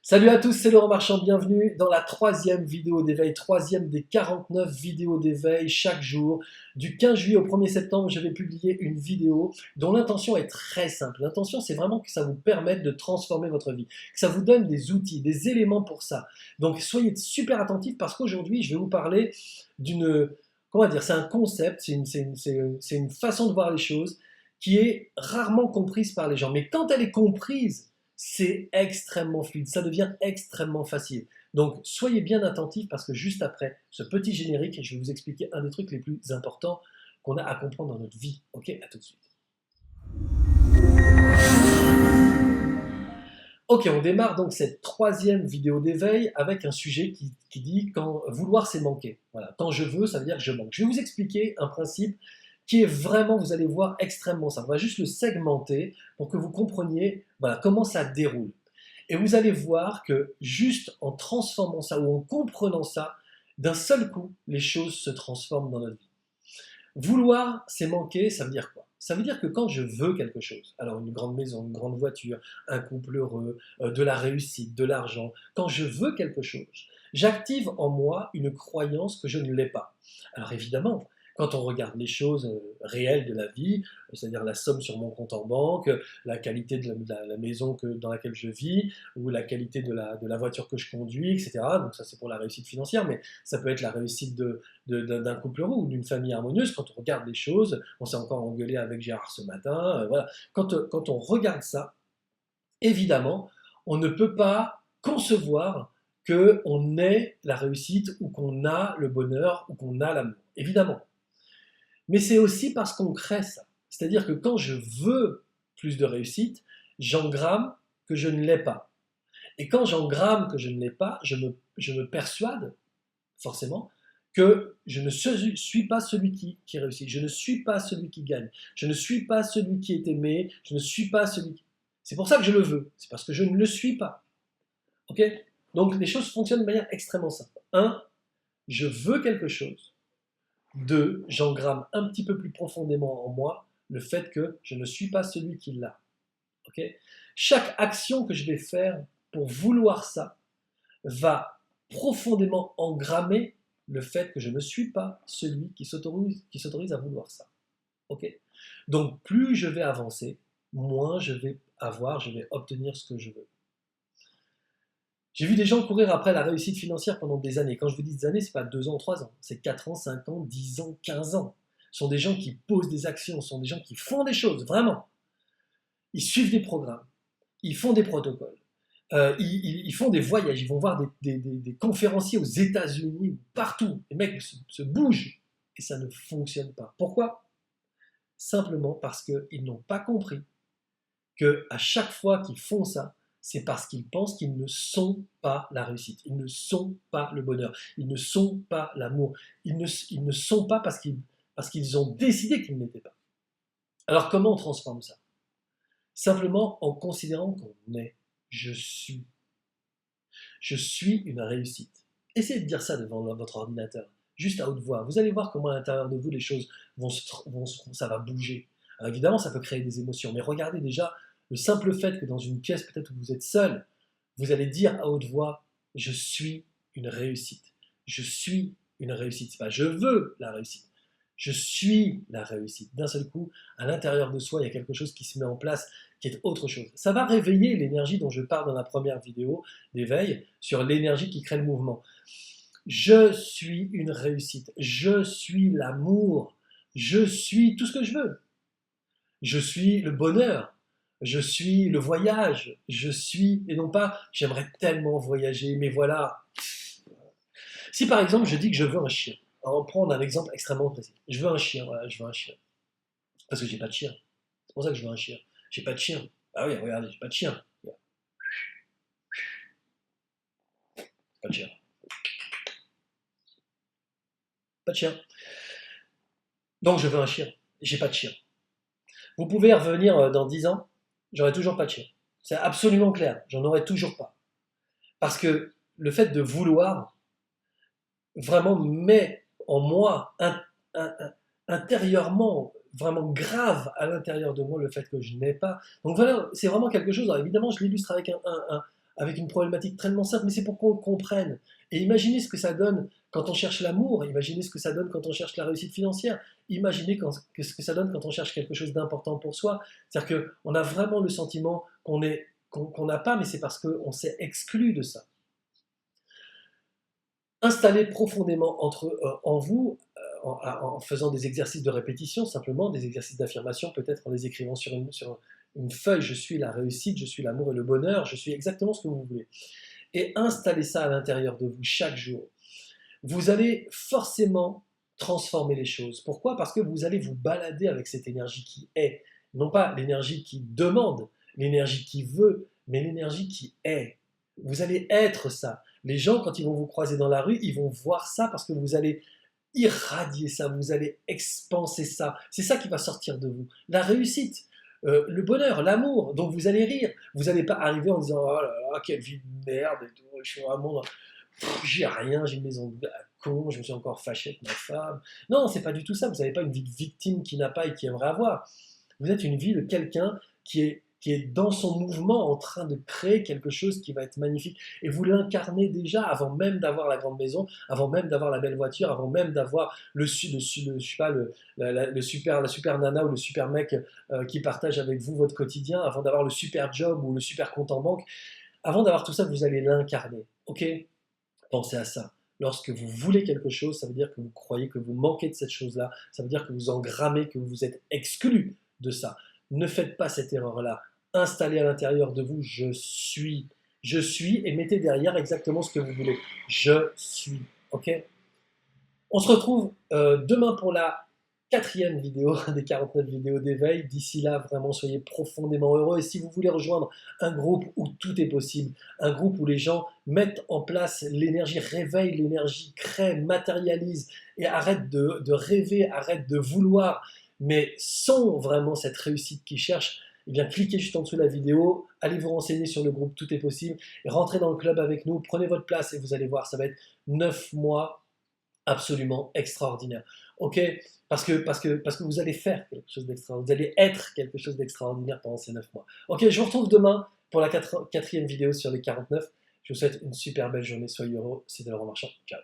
Salut à tous, c'est Laurent Marchand, bienvenue dans la troisième vidéo d'éveil, troisième des 49 vidéos d'éveil chaque jour. Du 15 juillet au 1er septembre, je vais publier une vidéo dont l'intention est très simple. L'intention, c'est vraiment que ça vous permette de transformer votre vie, que ça vous donne des outils, des éléments pour ça. Donc soyez super attentifs parce qu'aujourd'hui, je vais vous parler d'une, comment dire, c'est un concept, c'est une façon de voir les choses qui est rarement comprise par les gens. Mais quand elle est comprise, c'est extrêmement fluide, ça devient extrêmement facile. Donc soyez bien attentifs parce que juste après ce petit générique, je vais vous expliquer un des trucs les plus importants qu'on a à comprendre dans notre vie. Ok, à tout de suite. Ok, on démarre donc cette troisième vidéo d'éveil avec un sujet qui dit quand vouloir c'est manquer. Voilà, quand je veux, ça veut dire que je manque. Je vais vous expliquer un principe qui est vraiment, vous allez voir, extrêmement simple. On va juste le segmenter pour que vous compreniez voilà, comment ça déroule. Et vous allez voir que juste en transformant ça ou en comprenant ça, d'un seul coup, les choses se transforment dans notre vie. Vouloir, c'est manquer, ça veut dire quoi? Ça veut dire que quand je veux quelque chose, alors une grande maison, une grande voiture, un couple heureux, de la réussite, de l'argent, quand je veux quelque chose, j'active en moi une croyance que je ne l'ai pas. Alors évidemment, quand on regarde les choses réelles de la vie, c'est-à-dire la somme sur mon compte en banque, la qualité de la maison dans laquelle je vis, ou la qualité de la voiture que je conduis, etc. Donc ça c'est pour la réussite financière, mais ça peut être la réussite d'un couple heureux ou d'une famille harmonieuse. Quand on regarde les choses, on s'est encore engueulé avec Gérard ce matin, voilà. Quand on regarde ça, évidemment, on ne peut pas concevoir qu'on ait la réussite ou qu'on a le bonheur ou qu'on a l'amour. Évidemment. Mais c'est aussi parce qu'on crée ça. C'est-à-dire que quand je veux plus de réussite, j'engramme que je ne l'ai pas. Et quand j'engramme que je ne l'ai pas, je me persuade, forcément, que je ne suis pas celui qui réussit, je ne suis pas celui qui gagne, je ne suis pas celui qui est aimé, je ne suis pas celui qui... C'est pour ça que je le veux, c'est parce que je ne le suis pas. Ok? Donc les choses fonctionnent de manière extrêmement simple. Un, je veux quelque chose. Deux, j'engramme un petit peu plus profondément en moi le fait que je ne suis pas celui qui l'a. Okay. Chaque action que je vais faire pour vouloir ça va profondément engrammer le fait que je ne suis pas celui qui s'autorise à vouloir ça. Okay. Donc plus je vais avancer, moins je vais obtenir ce que je veux. J'ai vu des gens courir après la réussite financière pendant des années. Quand je vous dis des années, ce n'est pas 2 ans, 3 ans, c'est 4 ans, 5 ans, 10 ans, 15 ans. Ce sont des gens qui posent des actions, ce sont des gens qui font des choses, vraiment. Ils suivent des programmes, ils font des protocoles, ils font des voyages, ils vont voir des conférenciers aux États-Unis, partout. Les mecs se bougent et ça ne fonctionne pas. Pourquoi? Simplement parce qu'ils n'ont pas compris qu'à chaque fois qu'ils font ça, c'est parce qu'ils pensent qu'ils ne sont pas la réussite, ils ne sont pas le bonheur, ils ne sont pas l'amour, ils ne sont pas parce qu'ils ont décidé qu'ils n'étaient pas. Alors comment on transforme ça? Simplement en considérant qu'on est, je suis. Je suis une réussite. Essayez de dire ça devant votre ordinateur, juste à haute voix. Vous allez voir comment à l'intérieur de vous les choses ça va bouger. Alors évidemment, ça peut créer des émotions, mais regardez déjà le simple fait que dans une pièce peut-être où vous êtes seul, vous allez dire à haute voix, je suis une réussite. Je suis une réussite. C'est pas je veux la réussite. Je suis la réussite. D'un seul coup, à l'intérieur de soi, il y a quelque chose qui se met en place, qui est autre chose. Ça va réveiller l'énergie dont je parle dans la première vidéo d'éveil, sur l'énergie qui crée le mouvement. Je suis une réussite. Je suis l'amour. Je suis tout ce que je veux. Je suis le bonheur. Je suis le voyage. Je suis, et non pas, j'aimerais tellement voyager, mais voilà. Si par exemple, je dis que je veux un chien, on va prendre un exemple extrêmement précis. Je veux un chien, voilà, je veux un chien. Parce que j'ai pas de chien. C'est pour ça que je veux un chien. J'ai pas de chien. Ah oui, regardez, j'ai pas de chien. Pas de chien. Pas de chien. Donc je veux un chien. J'ai pas de chien. Vous pouvez revenir dans 10 ans, j'aurai toujours pas de chien. C'est absolument clair, j'en aurai toujours pas. Parce que le fait de vouloir vraiment met en moi intérieurement, vraiment grave à l'intérieur de moi le fait que je n'ai pas. Donc voilà, c'est vraiment quelque chose. Alors évidemment, je l'illustre avec avec une problématique tellement simple, mais c'est pour qu'on le comprenne. Et imaginez ce que ça donne quand on cherche l'amour, imaginez ce que ça donne quand on cherche la réussite financière, imaginez ce que ça donne quand on cherche quelque chose d'important pour soi. C'est-à-dire qu'on a vraiment le sentiment qu'on n'a pas, mais c'est parce qu'on s'est exclu de ça. Installez profondément en vous, en faisant des exercices de répétition, simplement des exercices d'affirmation, peut-être en les écrivant sur une feuille, je suis la réussite, je suis l'amour et le bonheur, je suis exactement ce que vous voulez. Et installez ça à l'intérieur de vous chaque jour. Vous allez forcément transformer les choses. Pourquoi? Parce que vous allez vous balader avec cette énergie qui est. Non pas l'énergie qui demande, l'énergie qui veut, mais l'énergie qui est. Vous allez être ça. Les gens, quand ils vont vous croiser dans la rue, ils vont voir ça parce que vous allez irradier ça, vous allez expanser ça. C'est ça qui va sortir de vous. La réussite, le bonheur, l'amour. Donc vous allez rire. Vous n'allez pas arriver en disant oh là là, quelle vie de merde et tout. Je suis vraiment, j'ai rien, j'ai une maison de con, je me suis encore fâché avec ma femme. Non, c'est pas du tout ça. Vous n'avez pas une vie de victime qui n'a pas et qui aimerait avoir. Vous êtes une vie de quelqu'un qui est dans son mouvement en train de créer quelque chose qui va être magnifique. Et vous l'incarnez déjà avant même d'avoir la grande maison, avant même d'avoir la belle voiture, avant même d'avoir je sais pas, la super nana ou le super mec qui partage avec vous votre quotidien, avant d'avoir le super job ou le super compte en banque. Avant d'avoir tout ça, vous allez l'incarner. Ok? Pensez à ça. Lorsque vous voulez quelque chose, ça veut dire que vous croyez que vous manquez de cette chose-là. Ça veut dire que vous engrammez, que vous êtes exclu de ça. Ne faites pas cette erreur-là. Installez à l'intérieur de vous je suis, et mettez derrière exactement ce que vous voulez. Je suis. Ok? On se retrouve demain pour la 4e vidéo des 49 vidéos d'éveil. D'ici là, vraiment, soyez profondément heureux. Et si vous voulez rejoindre un groupe où tout est possible, un groupe où les gens mettent en place l'énergie, réveillent l'énergie, créent, matérialisent et arrêtent de rêver, arrêtent de vouloir, mais sont vraiment cette réussite qu'ils cherchent, eh bien, cliquez juste en dessous de la vidéo, allez vous renseigner sur le groupe Tout est possible, et rentrez dans le club avec nous, prenez votre place et vous allez voir, ça va être 9 mois absolument extraordinaire. Ok? Parce que vous allez faire quelque chose d'extraordinaire. Vous allez être quelque chose d'extraordinaire pendant ces 9 mois. Ok, je vous retrouve demain pour la 4e vidéo sur les 49. Je vous souhaite une super belle journée. Soyez heureux. C'était Laurent Marchand. Ciao.